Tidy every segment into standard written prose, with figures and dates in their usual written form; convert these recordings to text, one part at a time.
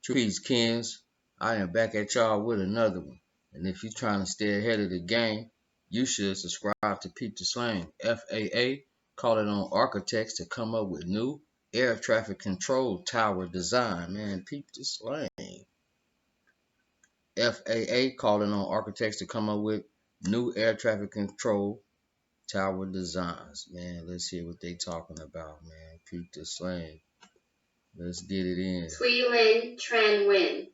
Peace, Kens. I am back at y'all with another one. And if you're trying to stay ahead of the game, you should subscribe to Peep the Slang. FAA calling on architects to come up with new air traffic control tower design. Man, Peep the Slang. FAA calling on architects to come up with new air traffic control tower designs. Man, let's hear what they talking about, man. Peep the Slang. Let's get it in. Thuy Linh Tran Nguyen.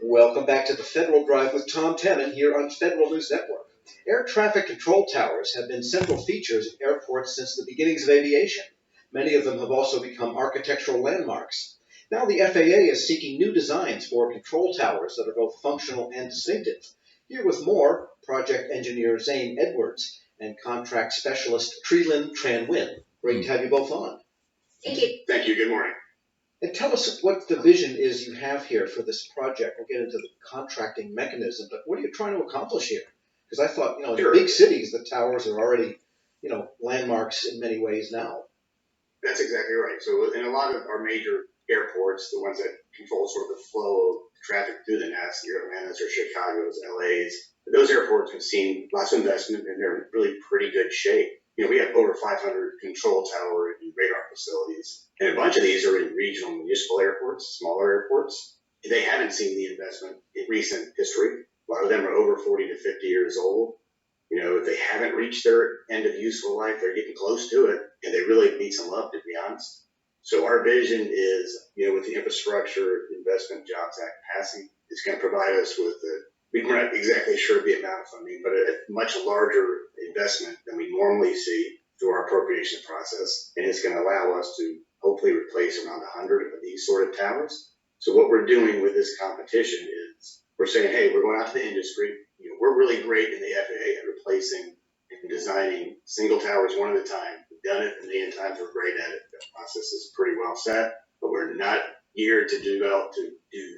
Welcome back to the Federal Drive with Tom Temin here on Federal News Network. Air traffic control towers have been central features of airports since the beginnings of aviation. Many of them have also become architectural landmarks. Now the FAA is seeking new designs for control towers that are both functional and distinctive. Here with more, project engineer Zane Edwards and contract specialist Thuy Linh Tran Nguyen. Great to have you both on. Thank you. Thank you. Good morning. And tell us what the vision is you have here for this project. We'll get into the contracting mechanism, but what are you trying to accomplish here? Because I thought, in Sure. big cities, the towers are already, landmarks in many ways now. That's exactly right. So in a lot of our major airports, the ones that control sort of the flow of traffic through the nest, your Atlantas or Chicago's, LA's, those airports have seen lots of investment and they're in really pretty good shape. We have over 500 control tower and radar facilities, and a bunch of these are in regional municipal airports, smaller airports. They haven't seen the investment in recent history. A lot of them are over 40 to 50 years old. If they haven't reached their end of useful life, they're getting close to it, and they really need some love, to be honest. So our vision is, with the Infrastructure Investment Jobs Act passing, it's going to provide us with we're not exactly sure of the amount of funding, but a much larger investment than we normally see through our appropriation process, and it's going to allow us to hopefully replace around 100 of these sort of towers. So what we're doing with this competition is we're saying, hey, we're going out to the industry. We're really great in the FAA at replacing and designing single towers one at a time. We've done it a million times. We're great at it. The process is pretty well set, but we're not geared to do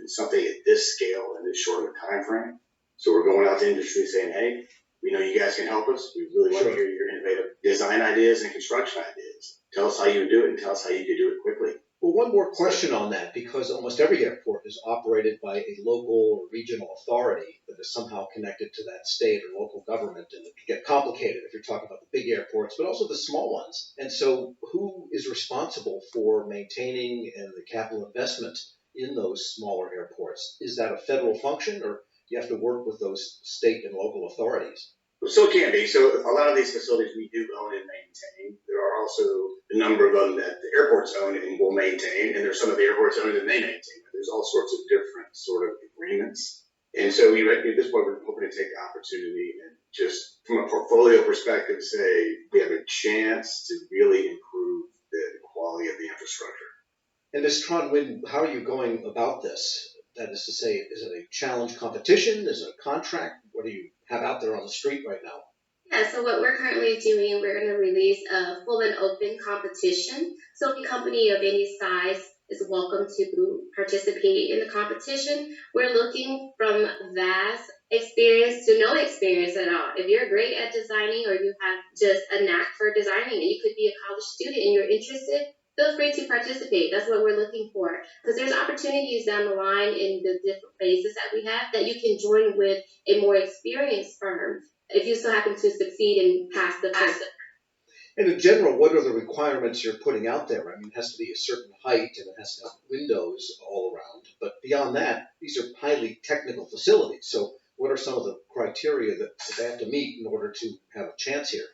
something at this scale in this short of a time frame. So we're going out to industry saying, hey, we know you guys can help us. We really want to hear your innovative design ideas and construction ideas. Tell us how you do it and tell us how you can do it quickly. Well, one more question on that, because almost every airport is operated by a local or regional authority that is somehow connected to that state or local government, and it can get complicated if you're talking about the big airports, but also the small ones. And so who is responsible for maintaining and the capital investment in those smaller airports? Is that a federal function, or do you have to work with those state and local authorities? So it can be. So a lot of these facilities we do own and maintain. There are also a number of them that the airports own and will maintain, and there's some of the airports own and they maintain. There's all sorts of different sort of agreements. And so at this point, we're hoping to take the opportunity and just from a portfolio perspective say we have a chance to really improve the quality of the infrastructure. And Ms. Tran Nguyen, how are you going about this? That is to say, is it a challenge competition? Is it a contract? What do you have out there on the street right now? Yeah, so what we're currently doing, we're going to release a full and open competition. So any company of any size is welcome to participate in the competition. We're looking from vast experience to no experience at all. If you're great at designing or you have just a knack for designing and you could be a college student and you're interested, feel free to participate. That's what we're looking for. Because there's opportunities down the line in the different phases that we have that you can join with a more experienced firm if you still happen to succeed and pass the first. And in general, what are the requirements you're putting out there? I mean, it has to be a certain height and it has to have windows all around. But beyond that, these are highly technical facilities. So what are some of the criteria that they have to meet in order to have a chance here?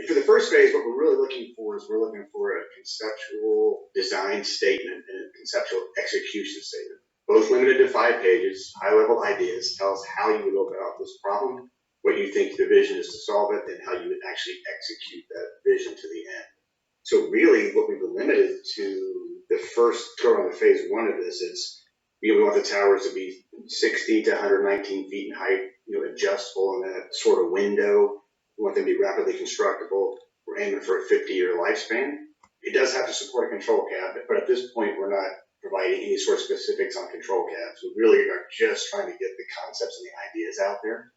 For the first phase, what we're really looking for is we're looking for a conceptual design statement and a conceptual execution statement, both limited to 5 pages, high-level ideas. Tell us how you would go about this problem, what you think the vision is to solve it, and how you would actually execute that vision to the end. So really what we've been limited to the first go on the phase 1 of this is we want the towers to be 60 to 119 feet in height, adjustable in that sort of window. We want them to be rapidly constructible. We're aiming for a 50-year lifespan. It does have to support a control cab, but at this point, we're not providing any sort of specifics on control cabs. We really are just trying to get the concepts and the ideas out there.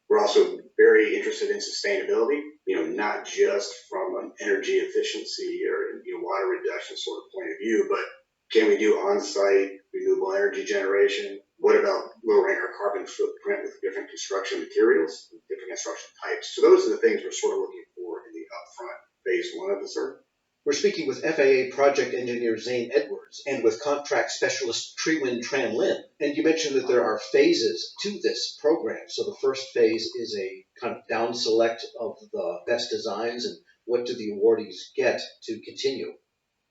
We're also very very interested in sustainability, not just from an energy efficiency or water reduction sort of point of view, but can we do on-site renewable energy generation? What about lowering our carbon footprint with different construction materials, different construction types? So those are the things we're sort of looking for in the upfront phase one of the survey. We're speaking with FAA project engineer Zane Edwards and with contract specialist Triwin Tran Lin. And you mentioned that there are phases to this program. So the first phase is a kind of down select of the best designs, and what do the awardees get to continue?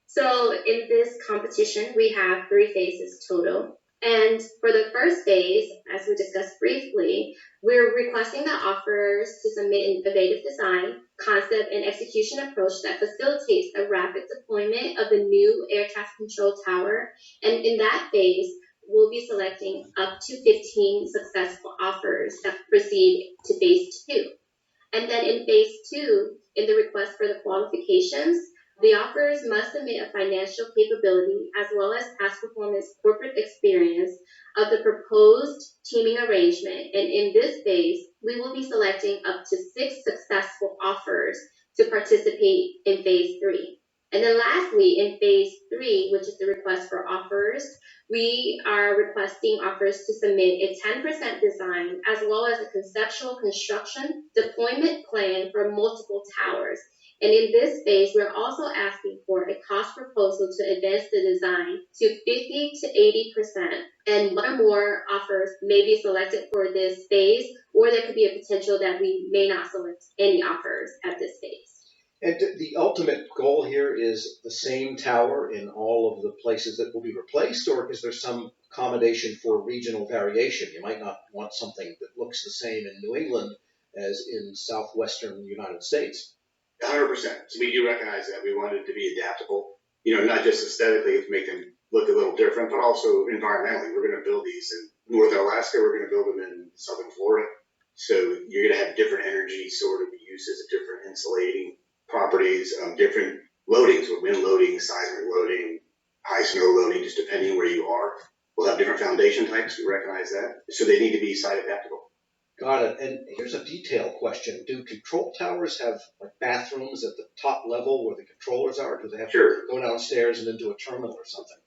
So in this competition, we have 3 phases total. And for the first phase, as we discussed briefly, we're requesting the offerers to submit an innovative design, concept, and execution approach that facilitates a rapid deployment of the new air traffic control tower. And in that phase, we'll be selecting up to 15 successful offers that proceed to phase 2. And then in phase 2, in the request for the qualifications, the offerers must submit a financial capability as well as past performance corporate experience of the proposed teaming arrangement. And in this phase, we will be selecting up to 6 successful offers to participate in phase 3. And then lastly, in phase 3, which is the request for offers, we are requesting offers to submit a 10% design as well as a conceptual construction deployment plan for multiple towers. And in this phase, we're also asking for a cost proposal to advance the design to 50 to 80%. And one or more offers may be selected for this phase, or there could be a potential that we may not select any offers at this phase. And the ultimate goal here is the same tower in all of the places that will be replaced, or is there some accommodation for regional variation? You might not want something that looks the same in New England as in southwestern United States. 100%. So we do recognize that. We want it to be adaptable, not just aesthetically to make them look a little different, but also environmentally. We're going to build these in northern Alaska. We're going to build them in southern Florida. So you're going to have different energy sort of uses, different insulating properties, different loadings, with wind loading, seismic loading, high snow loading, just depending where you are. We'll have different foundation types. We recognize that. So they need to be site adaptable. Got it. And here's a detail question. Do control towers have like bathrooms at the top level where the controllers are? Or do they have to go downstairs and into a terminal or something?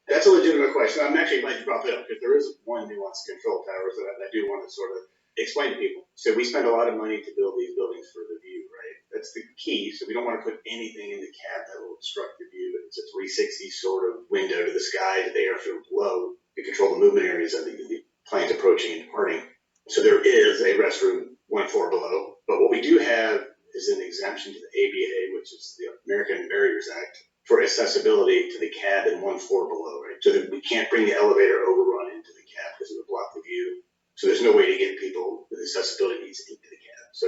That's a legitimate question. I'm actually glad you brought that up, because there is one nuance to control towers that I do want to sort of explain to people. So we spend a lot of money to build these buildings for the view, right? That's the key. So we don't want to put anything in the cab that will obstruct the view. It's a 360 sort of window to the sky, to the airfield below, to control the movement areas of the planes approaching and departing. So there is a restroom 1 floor below, but what we do have is an exemption to the ABA, which is the American Barriers Act, for accessibility to the cab in 1 floor below, right? So that we can't bring the elevator overrun into the cab because it would block the view. So there's no way to get people with accessibility needs into the cab. So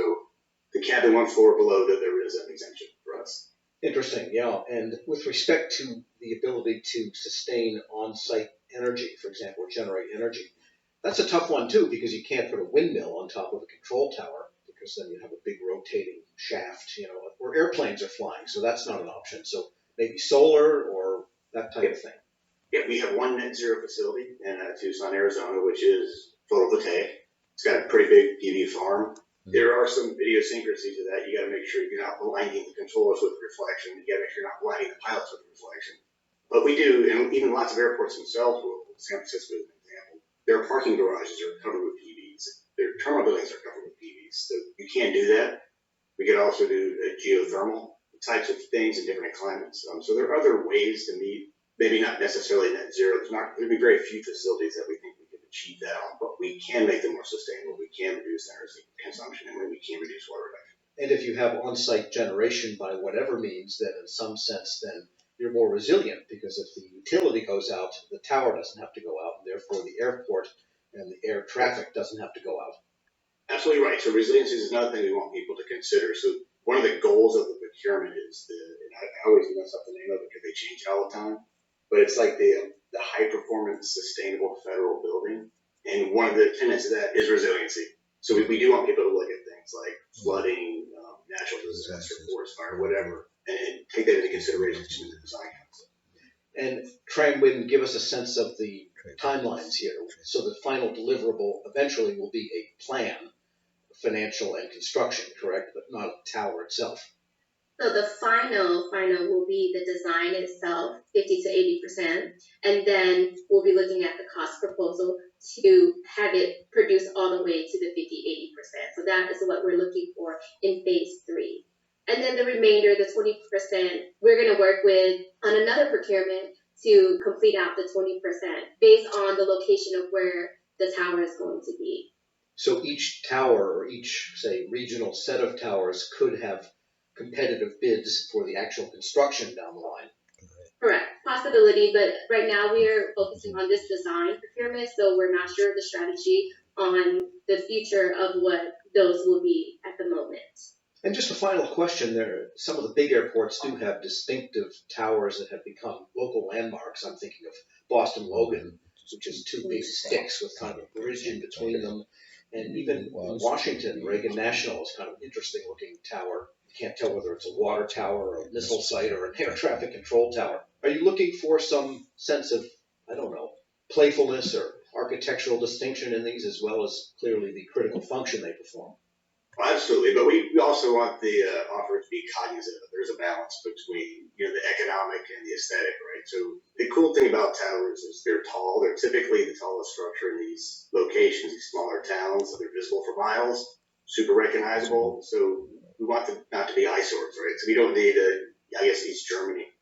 the cabin 1 floor below, that there is an exemption for us. Interesting, yeah. And with respect to the ability to sustain on-site energy, for example, or generate energy, that's a tough one too, because you can't put a windmill on top of a control tower, because then you have a big rotating shaft, where airplanes are flying. So that's not an option. So maybe solar or that type of thing. Yeah, we have one net zero facility in Tucson, Arizona, which is photovoltaic. It's got a pretty big PV farm. There are some idiosyncrasies to that. You got to make sure you're not blinding the controllers with reflection. You got to make sure you're not blinding the pilots with reflection. But we do, and even lots of airports themselves, San Francisco is an example, their parking garages are covered with PVs. Their terminal buildings are covered with PVs. So you can't do that. We could also do geothermal types of things in different climates. So there are other ways to meet, maybe not necessarily net zero. There'll be very few facilities that we think we can achieve that on, but we can make them more sustainable. We can reduce energy consumption, and we can reduce water reduction. And if you have on-site generation by whatever means, then in some sense, then you're more resilient, because if the utility goes out, the tower doesn't have to go out, and therefore the airport and the air traffic doesn't have to go out. Absolutely right. So resiliency is another thing we want people to consider. So one of the goals of the procurement is and I always mess up the name of it because they change it all the time, but it's like the high performance sustainable federal building. And one of the tenets of that is resiliency. So we do want people to look at things like flooding, natural disaster, forest fire, whatever, and take that into consideration in the design concept. And Tran Nguyen, give us a sense of the timelines here. So the final deliverable eventually will be a plan financial and construction, correct? But not a tower itself. So the final will be the design itself, 50 to 80%, and then we'll be looking at the cost proposal to have it produced all the way to the 50, 80%. So that is what we're looking for in phase 3. And then the remainder, the 20%, we're going to work with on another procurement to complete out the 20% based on the location of where the tower is going to be. So each tower or each, say, regional set of towers could have competitive bids for the actual construction down the line. Correct. Possibility, but right now we are focusing on this design procurement, so we're not sure of the strategy on the future of what those will be at the moment. And just a final question there. Some of the big airports do have distinctive towers that have become local landmarks. I'm thinking of Boston Logan, which is 2 big sticks with kind of a bridge in between them. And even in Washington, Reagan National is kind of an interesting looking tower. You can't tell whether it's a water tower or a missile site or an air traffic control tower. Are you looking for some sense of, I don't know, playfulness or architectural distinction in these, as well as clearly the critical function they perform? Well, absolutely, but we also want the offer to be cognizant that there's a balance between the economic and the aesthetic, right? So the cool thing about towers is they're tall. They're typically the tallest structure in these locations, these smaller towns, so they're visible for miles, super recognizable. So we want them not to be eyesores, right? So we don't need East Germany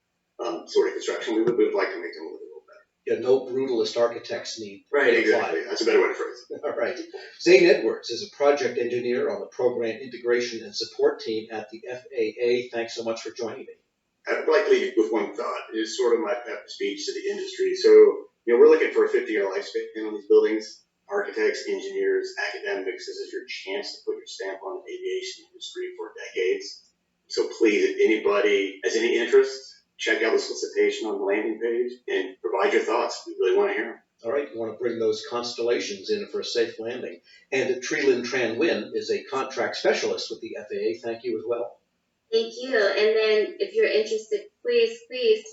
sort of construction. We would like to make them a little better. Yeah, no brutalist architects need. Right, exactly. That's a better way to phrase it. All right. Zane Edwards is a project engineer on the program integration and support team at the FAA. Thanks so much for joining me. I'd like to leave you with one thought. It is sort of my pep speech to the industry. So, we're looking for a 50-year lifespan on these buildings. Architects, engineers, academics, this is your chance to put your stamp on the aviation industry for decades. So please, if anybody has any interest, check out the solicitation on the landing page and provide your thoughts. We really want to hear them. All right, you want to bring those constellations in for a safe landing. And Trilyn Tran Nguyen is a contract specialist with the FAA. Thank you as well. Thank you. And then if you're interested, please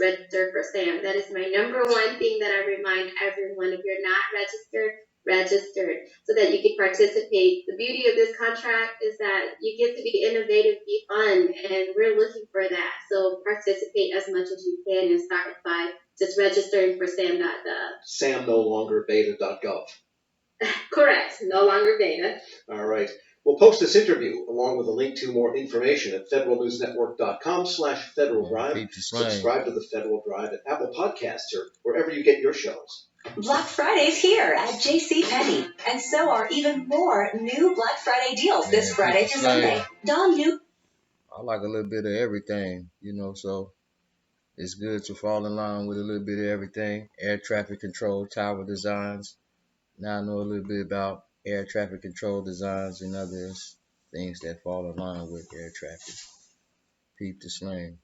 register for SAM. That is my number one thing that I remind everyone. If you're not registered so that you can participate. The beauty of this contract is that you get to be innovative, be fun, and we're looking for that. So participate as much as you can and start by just registering for SAM.gov. SAM no longer beta.gov. Correct, no longer beta. All right. We'll post this interview along with a link to more information at federalnewsnetwork.com/Federal Drive. Subscribe to the Federal Drive at Apple Podcasts or wherever you get your shows. Black Friday's here at JCPenney, and so are even more new Black Friday deals this Friday to Sunday. Don New. I like a little bit of everything, so it's good to fall in line with a little bit of everything. Air traffic control, tower designs. Now I know a little bit about air traffic control designs and other things that fall in line with air traffic. Peep the slang.